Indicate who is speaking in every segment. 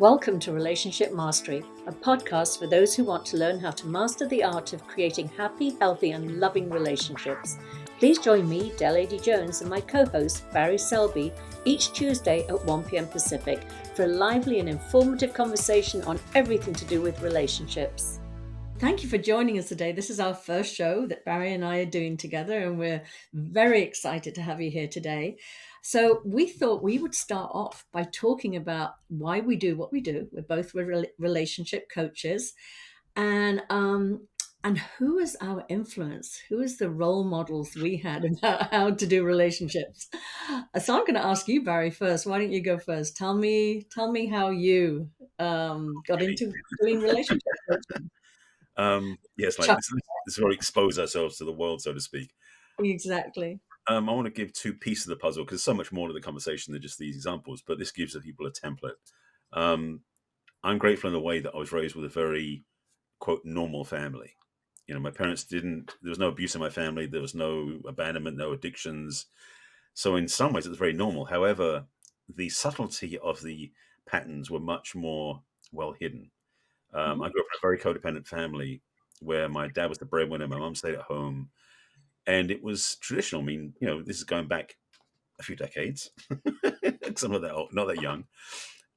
Speaker 1: Welcome to Relationship Mastery, a podcast for those who want to learn how to master the art of creating happy, healthy, and loving relationships. Please join me, Adey-Jones, and my co-host, Barry Selby, each Tuesday at 1 p.m. Pacific for a lively and informative conversation on everything to do with relationships. Thank you for joining us today. This is our first show that Barry and I are doing together, and we're very excited to have you here today. So we thought we would start off by talking about why we do what we do. We're both relationship coaches, and who is our influence? Who is the role models we had about how to do relationships? So I'm going to ask you, Barry, first. Why don't you go first? Tell me how you got into doing relationship coaching.
Speaker 2: Yes, like this is where we expose ourselves to the world, so to speak.
Speaker 1: Exactly.
Speaker 2: I want to give two pieces of the puzzle because there's so much more to the conversation than just these examples, but this gives the people a template. I'm grateful in the way that I was raised with a very, quote, normal family. You know, my parents there was no abuse in my family. There was no abandonment, no addictions. So in some ways, it was very normal. However, the subtlety of the patterns were much more well hidden. I grew up in a very codependent family where my dad was the breadwinner, my mum stayed at home, and it was traditional. I mean, you know, this is going back a few decades, because I'm not that old, not that young.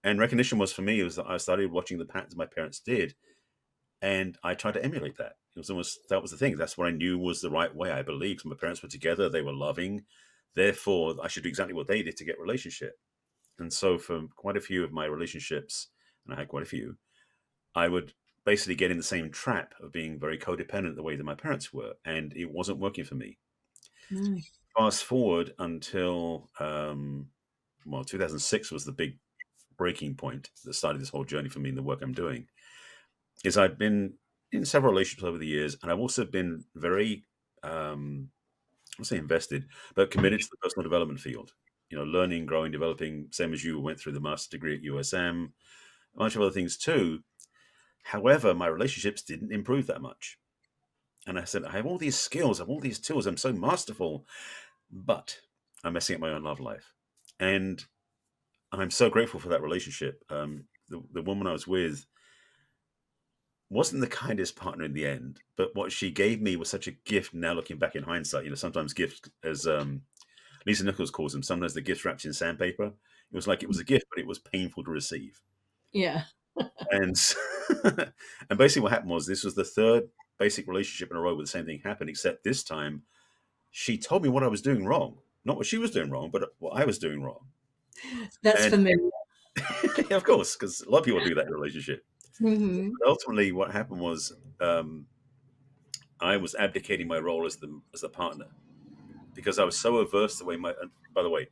Speaker 2: And recognition was for me was that I started watching the patterns my parents did, and I tried to emulate that. It was almost that was the thing. That's what I knew was the right way. I believed my parents were together, they were loving, therefore I should do exactly what they did to get relationship. And so for quite a few of my relationships, and I had quite a few, I would basically get in the same trap of being very codependent the way that my parents were, and it wasn't working for me. Fast forward until 2006 was the big breaking point that started this whole journey for me in the work I'm doing. Is I've been in several relationships over the years, and I've also been very, I'll say invested, but committed to the personal development field. You know, learning, growing, developing. Same as you went through the master's degree at USM, a bunch of other things too. However, my relationships didn't improve that much. And I said, I have all these skills, I have all these tools, I'm so masterful, but I'm messing up my own love life. And I'm so grateful for that relationship. The woman I was with wasn't the kindest partner in the end, but what she gave me was such a gift. Now looking back in hindsight, you know, sometimes gifts, as Lisa Nichols calls them, sometimes the gifts wrapped in sandpaper. It was like it was a gift, but it was painful to receive.
Speaker 1: Yeah.
Speaker 2: And and basically what happened was this was the third basic relationship in a row where the same thing happened, except this time she told me what I was doing wrong. Not what she was doing wrong, but what I was doing wrong.
Speaker 1: That's
Speaker 2: And
Speaker 1: familiar.
Speaker 2: of course, because a lot of people do that in a relationship.
Speaker 1: Mm-hmm.
Speaker 2: But ultimately, what happened was I was abdicating my role as the partner because I was so averse to the way my. And by the way,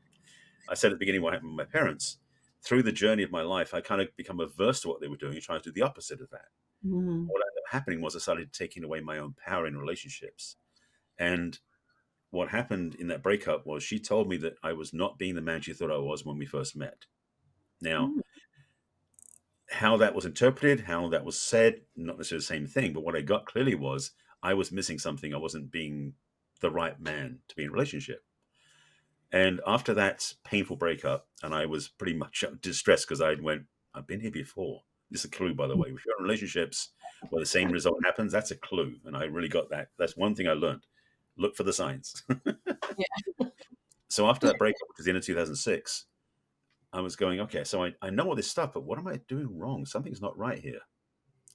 Speaker 2: I said at the beginning what happened with my parents. Through the journey of my life, I kind of become averse to what they were doing and trying to do the opposite of that.
Speaker 1: Mm-hmm.
Speaker 2: What ended up happening was I started taking away my own power in relationships. And what happened in that breakup was she told me that I was not being the man she thought I was when we first met. Now, how that was interpreted, how that was said, not necessarily the same thing, but what I got clearly was I was missing something. I wasn't being the right man to be in a relationship. And after that painful breakup, and I was pretty much distressed because I've been here before. This is a clue, by the way. If you're in relationships where the same result happens, that's a clue. And I really got that. That's one thing I learned. Look for the signs.
Speaker 1: Yeah.
Speaker 2: So after that breakup, which was the end of 2006, I was going, okay, so I know all this stuff, but what am I doing wrong? Something's not right here.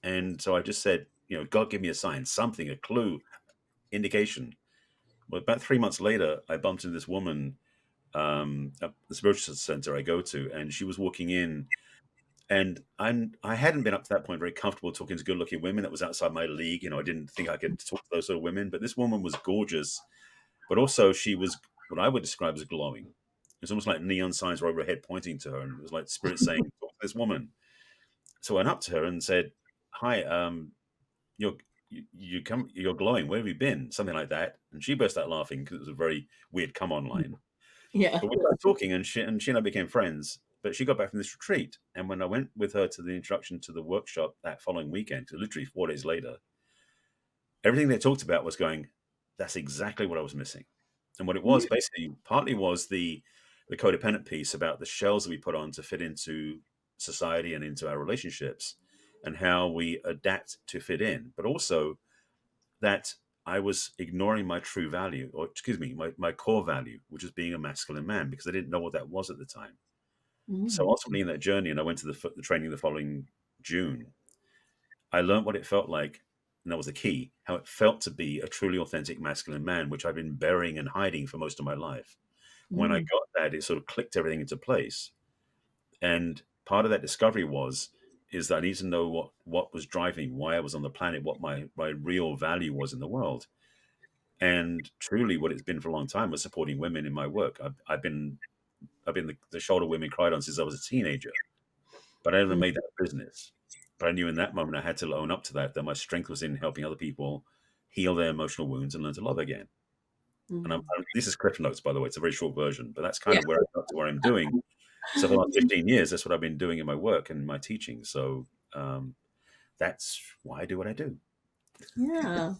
Speaker 2: And so I just said, you know, God, give me a sign, something, a clue, indication. Well, about 3 months later, I bumped into this woman at the spiritual center I go to, and she was walking in, and I hadn't been up to that point very comfortable talking to good looking women. That was outside my league. You know, I didn't think I could talk to those sort of women, but this woman was gorgeous, but also she was what I would describe as glowing. It's almost like neon signs were over her head pointing to her, and it was like spirit saying, "Talk to this woman." So I went up to her and said, "Hi, you're you're glowing. Where have you been?" Something like that. And she burst out laughing because it was a very weird come on line.
Speaker 1: Yeah.
Speaker 2: But we started talking, and she and I became friends. But she got back from this retreat, and when I went with her to the introduction to the workshop that following weekend, so literally 4 days later, everything they talked about was going, "That's exactly what I was missing." And what it was basically partly was the codependent piece about the shells that we put on to fit into society and into our relationships, and how we adapt to fit in, but also that I was ignoring my true value, or excuse me, my core value, which is being a masculine man, because I didn't know what that was at the time. So
Speaker 1: Mm.
Speaker 2: ultimately, in that journey, and I went to the training the following June, I learned what it felt like, and that was the key, how it felt to be a truly authentic masculine man, which I've been burying and hiding for most of my life. When I
Speaker 1: Mm.
Speaker 2: got that, it sort of clicked everything into place. And part of that discovery is that I need to know what was driving, why I was on the planet, what my real value was in the world. And truly, what it's been for a long time was supporting women in my work. I've been the shoulder women cried on since I was a teenager, but I never
Speaker 1: Mm.
Speaker 2: made that a business. But I knew in that moment I had to own up to that my strength was in helping other people heal their emotional wounds and learn to love again. And
Speaker 1: Mm.
Speaker 2: this is Cliff Notes, by the way. It's a very short version, but that's kind
Speaker 1: Yeah.
Speaker 2: of where I got to where I'm doing. So for the last 15 years, that's what I've been doing in my work and my teaching. So that's why I do what I do.
Speaker 1: Yeah,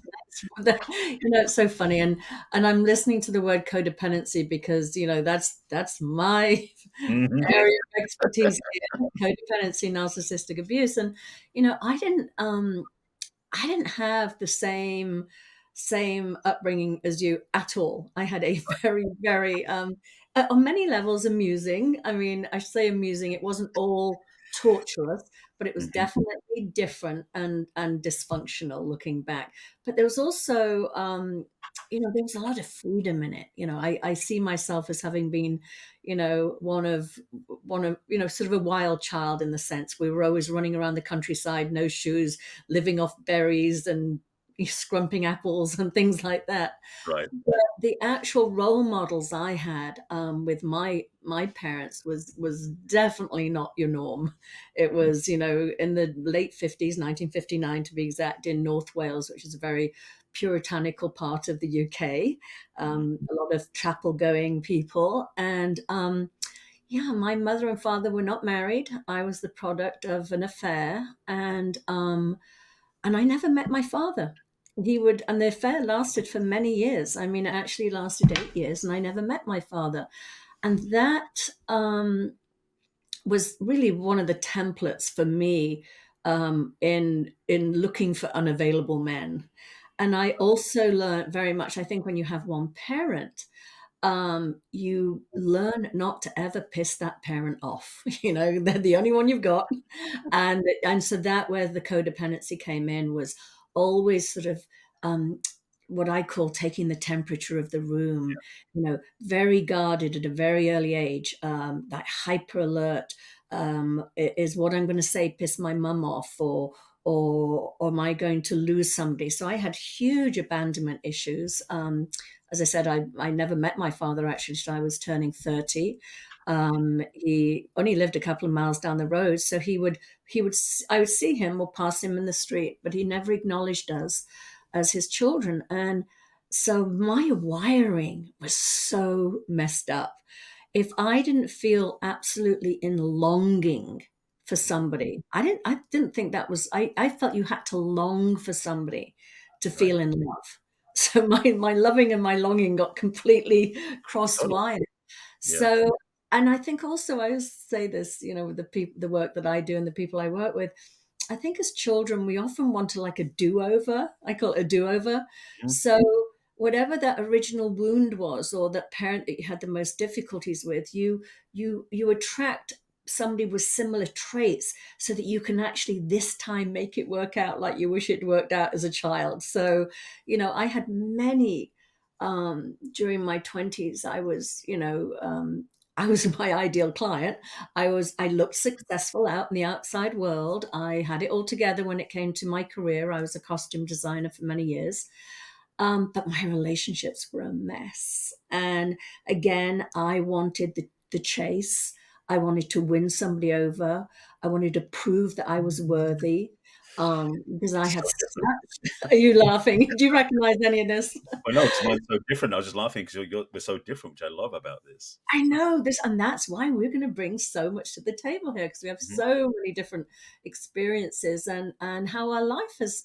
Speaker 1: it's so funny, and I'm listening to the word codependency because that's my
Speaker 2: Hmm.
Speaker 1: area of expertise here, codependency, narcissistic abuse, and I didn't have the same upbringing as you at all. I had a very, very on many levels amusing. I mean, I say amusing. It wasn't all torturous, but it was
Speaker 2: Hmm.
Speaker 1: definitely different and dysfunctional looking back. But there was also there was a lot of freedom in it. I see myself as having been, one of sort of a wild child in the sense we were always running around the countryside, no shoes, living off berries and scrumping apples and things like that.
Speaker 2: Right.
Speaker 1: But the actual role models I had with my parents was definitely not your norm. It was, in the late 50s, 1959 to be exact, in North Wales, which is a very puritanical part of the UK.
Speaker 2: Mhm.
Speaker 1: A lot of chapel going people, and yeah, my mother and father were not married. I was the product of an affair, and I never met my father. And the affair lasted for many years. I mean, it actually lasted 8 years, and I never met my father. And that was really one of the templates for me in looking for unavailable men. And I also learned very much. I think when you have one parent, you learn not to ever piss that parent off. They're the only one you've got. And so that where the codependency came in was always sort of um, what I call taking the temperature of the room, very guarded at a very early age, that hyper alert, is what I'm going to say piss my mum off, or am I going to lose somebody? So I had huge abandonment issues. As I said, I never met my father actually till I was turning 30. He only lived a couple of miles down the road, so I would see him or pass him in the street, but he never acknowledged us as his children. And so my wiring was so messed up. If I didn't feel absolutely in longing for somebody, I didn't think that was I felt you had to long for somebody to
Speaker 2: Right.
Speaker 1: feel in love. So my loving and my longing got completely
Speaker 2: Totally.
Speaker 1: cross-wired.
Speaker 2: Yeah.
Speaker 1: So, and I think also I always say this, with the work that I do and the people I work with, I think as children we often want to like a do-over. I call it a do-over.
Speaker 2: Mhm.
Speaker 1: So whatever that original wound was, or that parent that you had the most difficulties with, you attract somebody with similar traits so that you can actually this time make it work out like you wish it worked out as a child. So, I had many during my 20s. I was my ideal client. I looked successful out in the outside world. I had it all together when it came to my career. I was a costume designer for many years. But my relationships were a mess. And again, I wanted the chase. I wanted to win somebody over. I wanted to prove that I was worthy. Because I
Speaker 2: So
Speaker 1: had
Speaker 2: different.
Speaker 1: Are you laughing? Do you recognize any of this?
Speaker 2: I know because mine's so different. I was just laughing because we're so different, which I love about this.
Speaker 1: I know this, and that's why we're going to bring so much to the table here because we have
Speaker 2: Mhm.
Speaker 1: so many different experiences and how our life has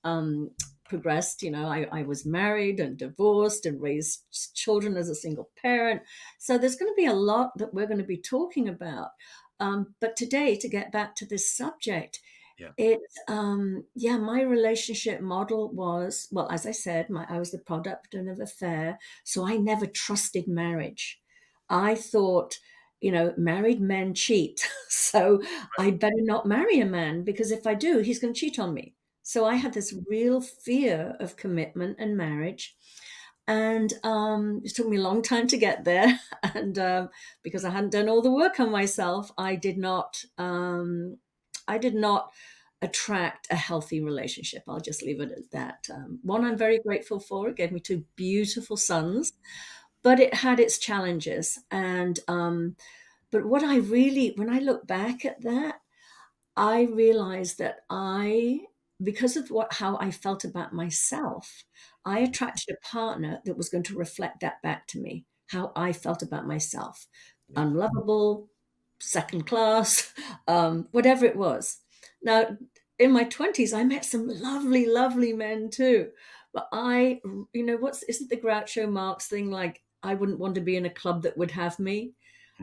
Speaker 1: um, progressed. I was married and divorced and raised children as a single parent, so there's going to be a lot that we're going to be talking about. But today, to get back to this subject,
Speaker 2: Yeah.
Speaker 1: yeah, my relationship model was, well, as I said, I was the product of an affair, so I never trusted marriage. I thought, married men cheat, so I better not marry a man because if I do, he's going to cheat on me. So I had this real fear of commitment and marriage. And it took me a long time to get there. And because I hadn't done all the work on myself, I did not attract a healthy relationship. I'll just leave it at that. One I'm very grateful for. It gave me two beautiful sons, but it had its challenges. And but what I really, when I look back at that, I realized that because of how I felt about myself, I attracted a partner that was going to reflect that back to me, how I felt about myself,
Speaker 2: Yeah.
Speaker 1: unlovable, second class, whatever it was. Now, in my 20s, I met some lovely, lovely men too. But isn't the Groucho Marx thing like, I wouldn't want to be in a club that would have me?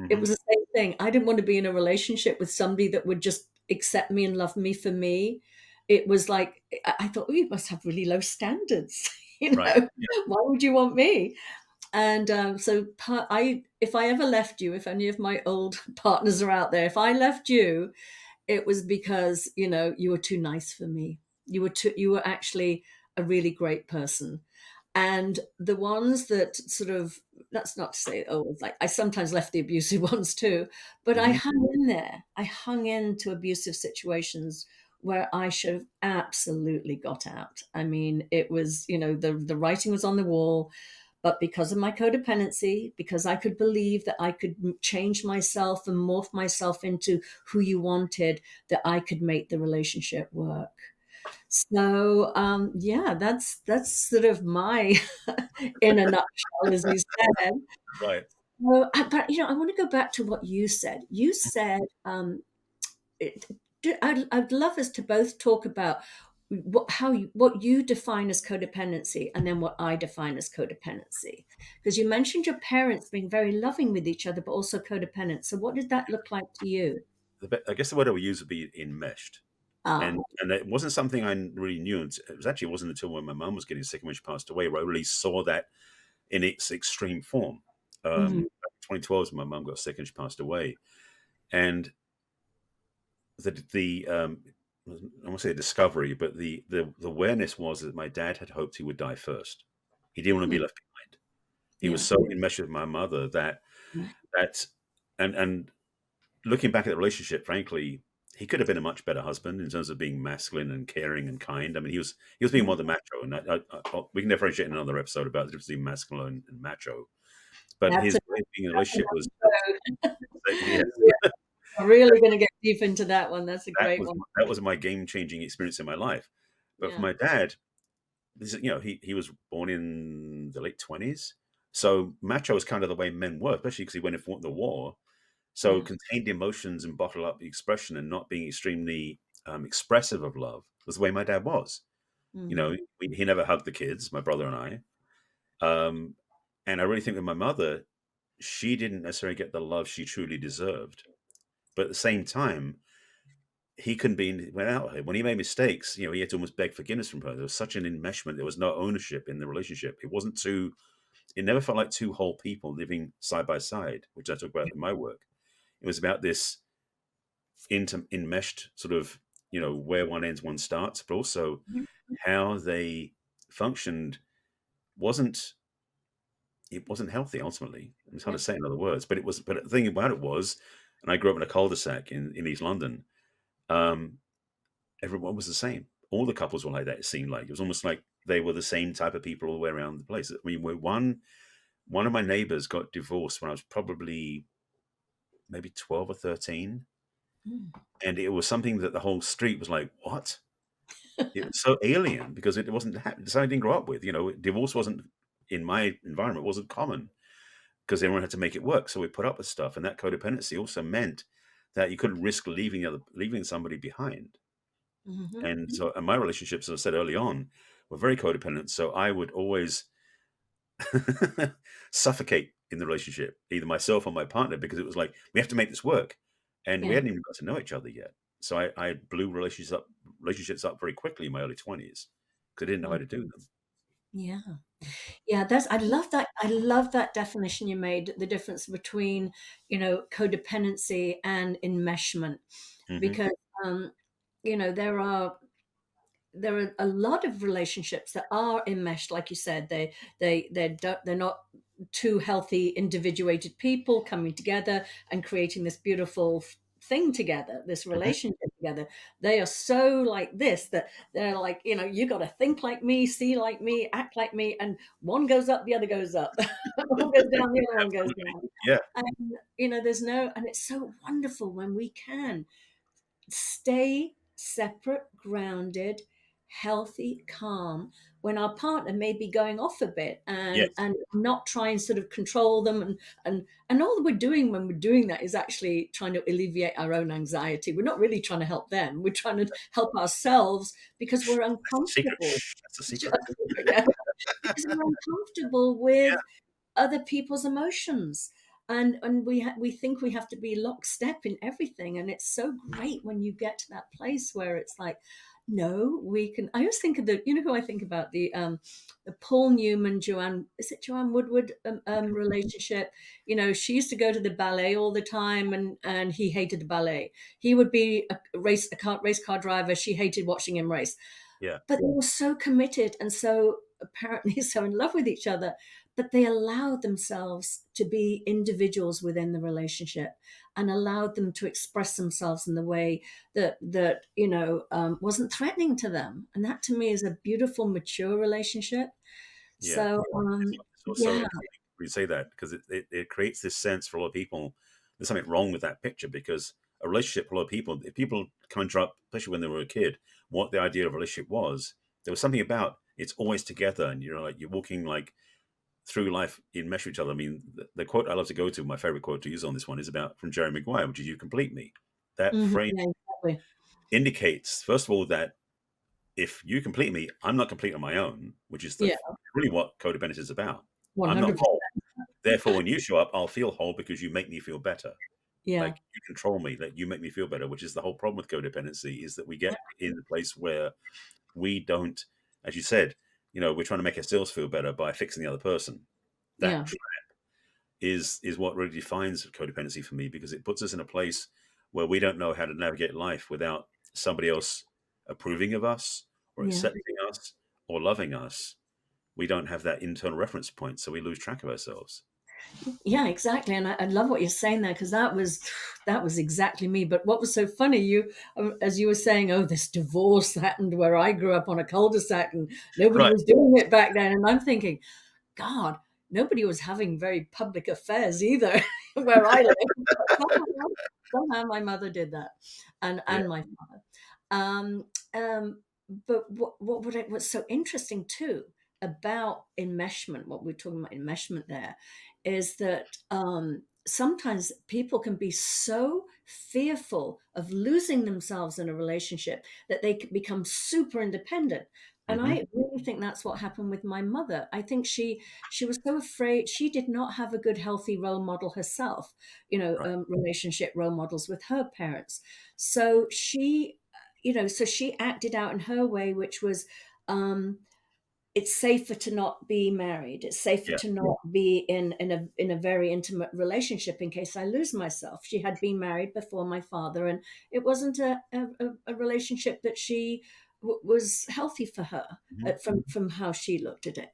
Speaker 1: It
Speaker 2: Hmm.
Speaker 1: was the same thing. I didn't want to be in a relationship with somebody that would just accept me and love me for me. It was like I thought, oh, you must have really low standards.
Speaker 2: Right. Yeah.
Speaker 1: Why would you want me? And if I ever left you, if any of my old partners are out there, if I left you, it was because you were too nice for me. You were actually a really great person. And the ones that sort of, that's not to say, oh, it's like I sometimes left the abusive ones too, but I
Speaker 2: Hmm.
Speaker 1: hung in there. I hung into abusive situations where I should have absolutely got out. I mean, it was, the writing was on the wall, but because of my codependency, because I could believe that I could change myself and morph myself into who you wanted, that I could make the relationship work. So yeah, that's sort of my in a nutshell, as you said.
Speaker 2: Right.
Speaker 1: Well, but I want to go back to what you said. You said it, I'd love us to both talk about what you define as codependency, and then what I define as codependency. Because you mentioned your parents being very loving with each other, but also codependent. So what did that look like to you?
Speaker 2: I guess the word I would use would be enmeshed.
Speaker 1: Ah,
Speaker 2: And it wasn't something I really knew. It wasn't until when my mum was getting sick and when she passed away where I really saw that in its extreme form.
Speaker 1: mhm,
Speaker 2: Back in 2012, when my mum got sick and she passed away, and the I won't say a discovery, but the awareness was that my dad had hoped he would die first. He didn't want to be
Speaker 1: mm,
Speaker 2: left behind. He was
Speaker 1: yeah,
Speaker 2: so enmeshed with my mother that and looking back at the relationship, frankly, he could have been a much better husband in terms of being masculine and caring and kind. I mean, he was being more the macho, and we can differentiate in another episode about the difference between masculine and macho. But
Speaker 1: that's
Speaker 2: his way of being in a relationship was,
Speaker 1: a
Speaker 2: yeah,
Speaker 1: yeah, I'm really going to get deep into that one. That's a great one.
Speaker 2: that was my game changing experience in my life. But for
Speaker 1: Yeah.
Speaker 2: my dad, he was born in the late 20s, so macho is kind of the way men were, especially because he went and fought in the war. So
Speaker 1: Yeah.
Speaker 2: contained emotions and bottle up the expression and not being extremely expressive of love was the way my dad was.
Speaker 1: Hmm.
Speaker 2: He never hugged the kids, my brother and I. Um, and I really think with my mother, she didn't necessarily get the love she truly deserved. But at the same time, he couldn't be without her. When he made mistakes, he had to almost beg forgiveness from her. There was such an enmeshment. There was no ownership in the relationship. It never felt like two whole people living side by side, which I talk about in my work. It was about this enmeshed sort of, where one ends, one starts, but also how they functioned wasn't it wasn't healthy ultimately. It's hard
Speaker 1: Yeah.
Speaker 2: to say in other words, but the thing about it was, and I grew up in a cul-de-sac in East London, um, everyone was the same. All the couples were like that, it seemed like. It was almost like they were the same type of people all the way around the place. I mean, one of my neighbors got divorced when I was probably maybe 12 or 13.
Speaker 1: Mm.
Speaker 2: And it was something that the whole street was like, what? It was so alien because it wasn't something I didn't grow up with. Divorce wasn't in my environment wasn't common because everyone had to make it work. So we put up with stuff, and that codependency also meant that you couldn't risk leaving somebody behind.
Speaker 1: Mhm.
Speaker 2: And so, and my relationships, as I said early on, were very codependent. So I would always suffocate in the relationship, either myself or my partner, because it was like we have to make this work. and we
Speaker 1: Yeah.
Speaker 2: hadn't even got to know each other yet. So I blew relationships up very quickly in my early 20s because I didn't know how
Speaker 1: Mm.
Speaker 2: to do them.
Speaker 1: Yeah. Yeah, that's I love that. I love that definition you made, the difference between, codependency and enmeshment.
Speaker 2: Hmm.
Speaker 1: Because um, there are a lot of relationships that are enmeshed, like you said. They're not two healthy individuated people coming together and creating this beautiful thing together, this
Speaker 2: Hmm.
Speaker 1: relationship together. They are so like this that they're like, you got to think like me, see like me, act like me, and one goes up, the other goes up. One goes down, the other one goes
Speaker 2: Absolutely.
Speaker 1: down.
Speaker 2: Yeah.
Speaker 1: And there's no, and it's so wonderful when we can stay separate, grounded, healthy, calm, when our partner may be going off a bit, and
Speaker 2: Yes.
Speaker 1: and not try and sort of control them, and all we're doing when we're doing that is actually trying to alleviate our own anxiety. We're not really trying to help them. We're trying to help ourselves because we're
Speaker 2: That's the secret.
Speaker 1: uncomfortable.
Speaker 2: Shh, that's the
Speaker 1: Just-
Speaker 2: secret.
Speaker 1: yeah, because we're uncomfortable with other people's emotions, and we think we have to be lockstep in everything. And it's so great when you get to that place where it's like, no, we can. I always think of who I think about, the Paul Newman, Joanne, is it Joanne Woodward, relationship. She used to go to the ballet all the time, and he hated the ballet. He would be race car driver. She hated watching him race,
Speaker 2: Yeah.
Speaker 1: but they were so committed and so apparently so in love with each other, but they allowed themselves to be individuals within the relationship and allowed them to express themselves in the way that wasn't threatening to them. And that to me is a beautiful, mature relationship.
Speaker 2: Yeah.
Speaker 1: So
Speaker 2: It's also
Speaker 1: yeah.
Speaker 2: appealing when you say that because it creates this sense for a lot of people there's something wrong with that picture because a relationship for a lot of people, if people conjure up, especially when they were a kid, what the idea of a relationship was, there was something about it's always together and like you're walking like through life in mesh with each other. I mean, the quote I love to go to, my favorite quote to use on this one is about from Jerry Maguire, which is "You complete me." That
Speaker 1: Mhm,
Speaker 2: phrase
Speaker 1: yeah, exactly.
Speaker 2: indicates, first of all, that if you complete me, I'm not complete on my own, which is
Speaker 1: Yeah,
Speaker 2: really what codependency is about. I'm not
Speaker 1: 100%.
Speaker 2: whole. Therefore, when you show up, I'll feel whole because you make me feel better.
Speaker 1: Yeah,
Speaker 2: Like you control me, that you make me feel better, which is the whole problem with codependency is that we get in the place where we don't, as you said, we're trying to make ourselves feel better by fixing the other person. That
Speaker 1: yeah,
Speaker 2: is what really defines codependency for me because it puts us in a place where we don't know how to navigate life without somebody else approving of us or
Speaker 1: yeah.
Speaker 2: accepting us or loving us. We don't have that internal reference point, so we lose track of ourselves.
Speaker 1: Yeah, exactly. And I love what you're saying there, because that was exactly me. But what was so funny, as you were saying, oh, this divorce happened where I grew up on a cul-de-sac and nobody
Speaker 2: Right.
Speaker 1: was doing it back then. And I'm thinking, God, nobody was having very public affairs either where I live. But somehow my mother did that, and
Speaker 2: Yeah.
Speaker 1: my father. Um, but what's so interesting too about enmeshment, what we're talking about enmeshment there, is that sometimes people can be so fearful of losing themselves in a relationship that they can become super independent. And
Speaker 2: Hmm.
Speaker 1: I really think that's what happened with my mother. I think she was so afraid. She did not have a good, healthy role model herself,
Speaker 2: Right.
Speaker 1: relationship role models with her parents. So she acted out in her way, which was, um, it's safer to not be married. It's safer
Speaker 2: Yeah.
Speaker 1: to not be in a very intimate relationship in case I lose myself. She had been married before my father, and it wasn't a relationship that she was healthy for her,
Speaker 2: Hmm.
Speaker 1: from how she looked at it.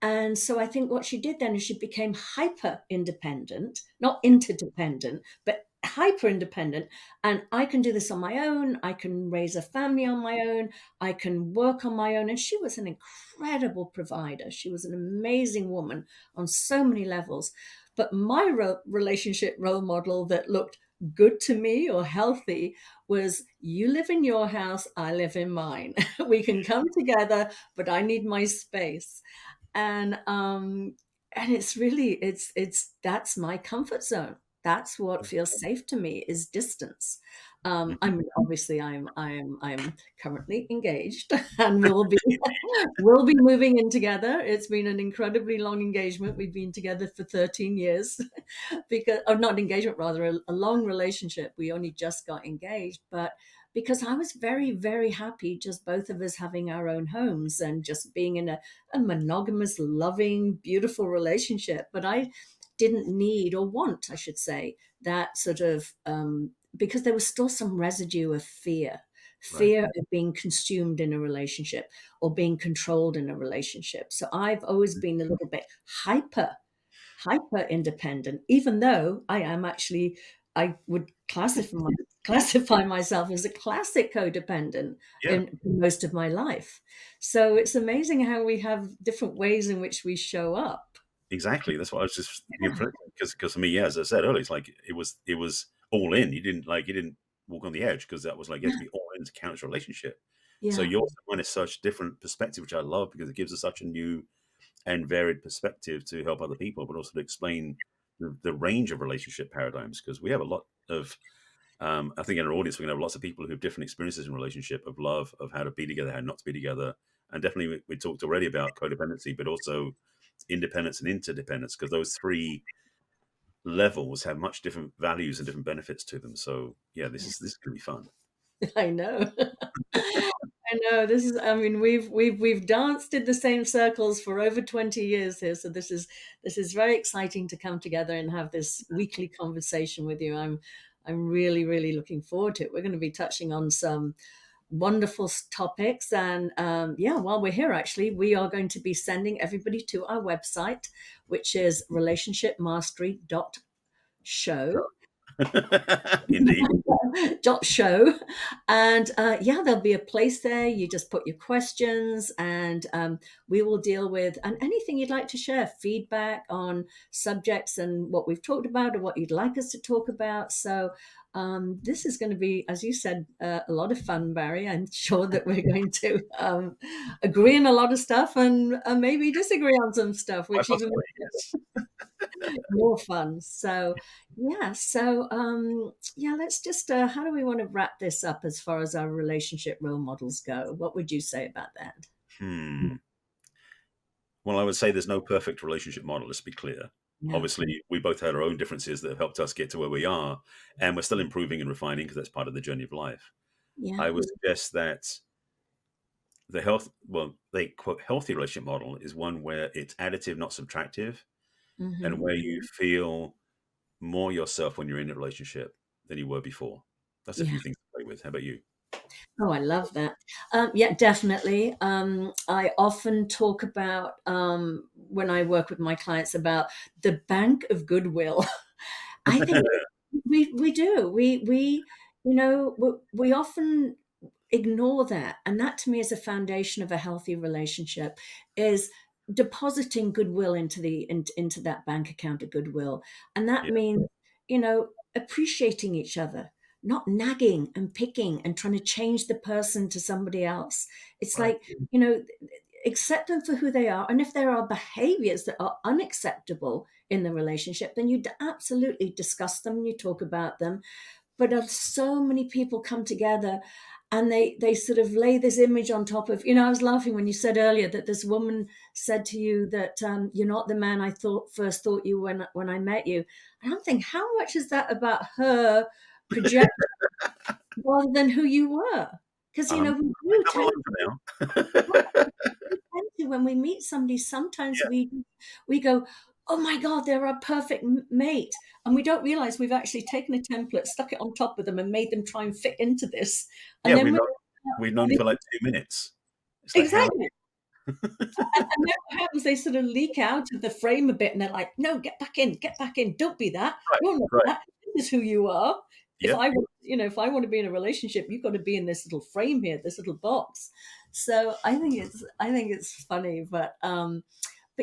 Speaker 1: And so I think what she did then is she became hyper independent, not interdependent, but hyper independent. And I can do this on my own. I can raise a family on my own. I can work on my own. And she was an incredible provider. She was an amazing woman on so many levels. But my relationship role model that looked good to me or healthy was, you live in your house, I live in mine. We can come together, but I need my space. And it's really, it's that's my comfort zone. That's what feels safe to me, is distance.
Speaker 2: Mhm.
Speaker 1: I'm obviously I'm currently engaged, and we'll be moving in together. It's been an incredibly long engagement. We've been together for 13 years, because, or not engagement, rather a long relationship. We only just got engaged, but because I was very, very happy just both of us having our own homes and just being in a monogamous, loving, beautiful relationship. But I didn't need or want, I should say, that sort of because there was still some residue of
Speaker 2: Right.
Speaker 1: fear of being consumed in a relationship or being controlled in a relationship. So I've always been a little bit hyper independent, even though I am actually, I would classify myself as a classic codependent
Speaker 2: Yeah.
Speaker 1: in most of my life. So it's amazing how we have different ways in which we show up.
Speaker 2: Exactly. That's what I was just
Speaker 1: Yeah,
Speaker 2: because for me, yeah, as I said earlier, it's like it was all in. You didn't walk on the edge because that was like you had to
Speaker 1: yeah,
Speaker 2: be all in to count as a relationship. So
Speaker 1: yeah,
Speaker 2: yours and mine is such different perspective, which I love because it gives us such a new and varied perspective to help other people, but also to explain the range of relationship paradigms. Because we have a lot of, I think in our audience, we're going to have lots of people who have different experiences in relationship of love, of how to be together, how not to be together. And definitely we talked already about codependency, but also independence and interdependence, because those three levels have much different values and different benefits to them. So yeah, this
Speaker 1: yeah.
Speaker 2: is going to be fun.
Speaker 1: I know. I know. This is, I mean, we've danced in the same circles for over 20 years here. So this is very exciting to come together and have this weekly conversation with you. I'm really, really looking forward to it. We're going to be touching on some wonderful topics. And yeah, while we're here, actually, we are going to be sending everybody to our website, which is relationshipmastery.show.
Speaker 2: Indeed.
Speaker 1: Dot show, and yeah, there'll be a place there. You just put your questions, and we will deal with and anything you'd like to share, feedback on subjects and what we've talked about or what you'd like us to talk about. So this is going to be, as you said, a lot of fun, Barry. I'm sure that we're going to agree on a lot of stuff and maybe disagree on some stuff,
Speaker 2: Quite
Speaker 1: which even
Speaker 2: possibly, yes.
Speaker 1: more fun. So yeah, so yeah, let's just how do we want to wrap this up as far as our relationship role models go? What would you say about that?
Speaker 2: Hmm. Well, I would say there's no perfect relationship model, let's be clear.
Speaker 1: Yeah,
Speaker 2: Obviously, we both had our own differences that have helped us get to where we are, and we're still improving and refining because that's part of the journey of life.
Speaker 1: yeah,
Speaker 2: I would suggest that they quote healthy relationship model is one where it's additive, not subtractive, and
Speaker 1: hmm,
Speaker 2: where you feel more yourself when you're in a relationship than you were before. That's a
Speaker 1: yeah.
Speaker 2: few things to play with. How about you?
Speaker 1: Oh, I love that. Yeah, definitely. I often talk about when I work with my clients about the bank of goodwill. I think we do. We we often ignore that, and that to me is a foundation of a healthy relationship, is depositing goodwill into that bank account of goodwill. And that
Speaker 2: Yeah,
Speaker 1: means, appreciating each other, not nagging and picking and trying to change the person to somebody else. It's
Speaker 2: right.
Speaker 1: like, you know accept them for who they are, and if there are behaviors that are unacceptable in the relationship, then you absolutely discuss them, you talk about them. But so many people come together and they sort of lay this image on top of, I was laughing when you said earlier that this woman said to you that you're not the man I first thought you when I met you. And I'm thinking, how much is that about her project rather than who you were? Because we do
Speaker 2: Come
Speaker 1: tend
Speaker 2: along for now.
Speaker 1: when we meet somebody, sometimes
Speaker 2: Yeah,
Speaker 1: we go, oh my god, they're our perfect mate, and we don't realize we've actually taken a template, stuck it on top of them, and made them try and fit into this. And
Speaker 2: yeah.
Speaker 1: then
Speaker 2: We've known for like 2 minutes. It's like how?
Speaker 1: exactly. And then what happens, they sort of leak out of the frame a bit, and they're like, no, get back in, don't be that,
Speaker 2: Right,
Speaker 1: you're not
Speaker 2: right.
Speaker 1: that, this is who you are. If
Speaker 2: Yep.
Speaker 1: I want to be in a relationship, you've got to be in this little frame here, this little box. So I think it's funny, but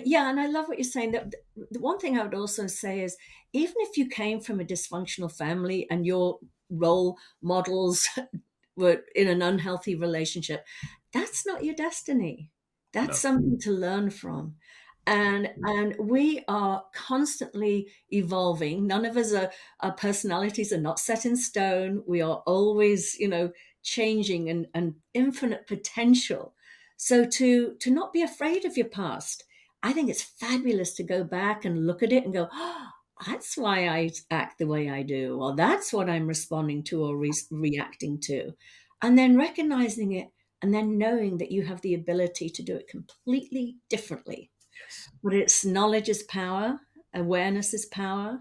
Speaker 1: yeah, and I love what you're saying. That the one thing I would also say is, even if you came from a dysfunctional family and your role models were in an unhealthy relationship, that's not your destiny. That's
Speaker 2: No.
Speaker 1: something to learn from. And we are constantly evolving. None of us our personalities are not set in stone. We are always, changing and infinite potential. So to not be afraid of your past, I think it's fabulous to go back and look at it and go, oh, that's why I act the way I do, or that's what I'm responding to or reacting to. And then recognizing it and then knowing that you have the ability to do it completely differently.
Speaker 2: Yes.
Speaker 1: But it's knowledge is power, awareness is power.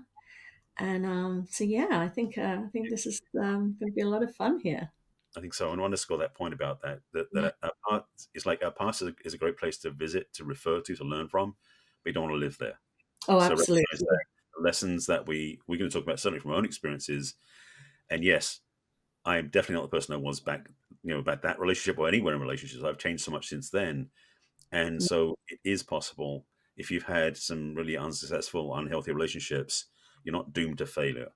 Speaker 1: And so, yeah, I think this is going to be a lot of fun here.
Speaker 2: I think so. I want to underscore that point about
Speaker 1: Yeah.
Speaker 2: that our part is like our past is a great place to visit, to refer to learn from, but you don't want to live there.
Speaker 1: Oh,
Speaker 2: So
Speaker 1: absolutely.
Speaker 2: recognize that the lessons that we're going to talk about, certainly from our own experiences. And yes, I am definitely not the person I was back, about that relationship or anywhere in relationships. I've changed so much since then. And
Speaker 1: Yeah,
Speaker 2: so it is possible, if you've had some really unsuccessful, unhealthy relationships, you're not doomed to failure.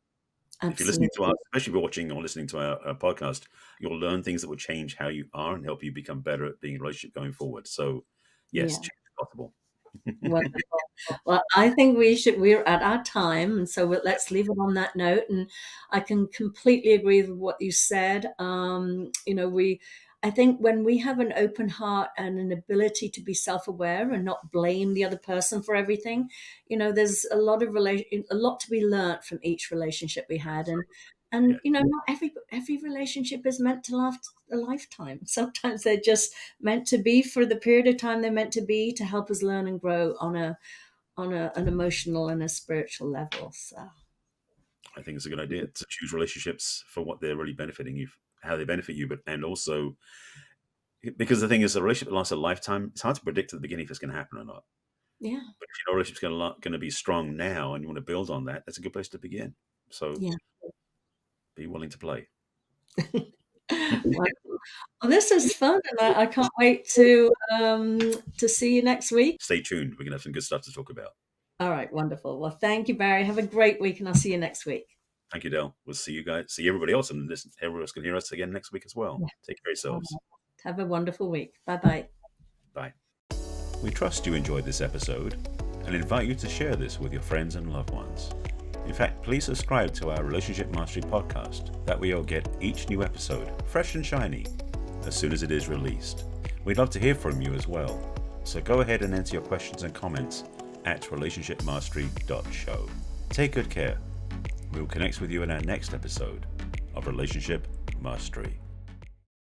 Speaker 2: If you're listening to
Speaker 1: absolutely.
Speaker 2: us, especially if you're watching or listening to our podcast, you'll learn things that will change how you are and help you become better at being in a relationship going forward. So, yes,
Speaker 1: Yeah.
Speaker 2: change is possible.
Speaker 1: Wonderful. Well, I think we're at our time. And so let's leave it on that note. And I can completely agree with what you said. I think when we have an open heart and an ability to be self-aware and not blame the other person for everything, there's a lot to be learned from each relationship we had. And
Speaker 2: Yeah,
Speaker 1: not every relationship is meant to last a lifetime. Sometimes they're just meant to be for the period of time they're meant to be, to help us learn and grow an emotional and a spiritual level. So
Speaker 2: I think it's a good idea to choose relationships for what they're really benefiting you, how they benefit you, but and also because the thing is, a relationship that lasts a lifetime, it's hard to predict at the beginning if it's going to happen or not.
Speaker 1: yeah,
Speaker 2: But if you know a relationship's going to be strong now and you want to build on that, that's a good place to begin. So
Speaker 1: yeah.
Speaker 2: be willing to play.
Speaker 1: Well, this is fun, and I can't wait to see you next week.
Speaker 2: Stay tuned. We're going to have some good stuff to talk about.
Speaker 1: All right, wonderful. Well, thank you, Barry. Have a great week, and I'll see you next week.
Speaker 2: Thank you, Del. We'll see you guys, see everybody else, and everyone else can hear us again next week as well.
Speaker 1: Yeah.
Speaker 2: Take care of
Speaker 1: All
Speaker 2: yourselves.
Speaker 1: right. Have a wonderful week. Bye bye.
Speaker 2: Bye. We trust you enjoyed this episode and invite you to share this with your friends and loved ones. In fact, please subscribe to our Relationship Mastery podcast. That way you'll get each new episode, fresh and shiny, as soon as it is released. We'd love to hear from you as well. So go ahead and enter your questions and comments at relationshipmastery.show. Take good care. We will connect with you in our next episode of Relationship Mastery.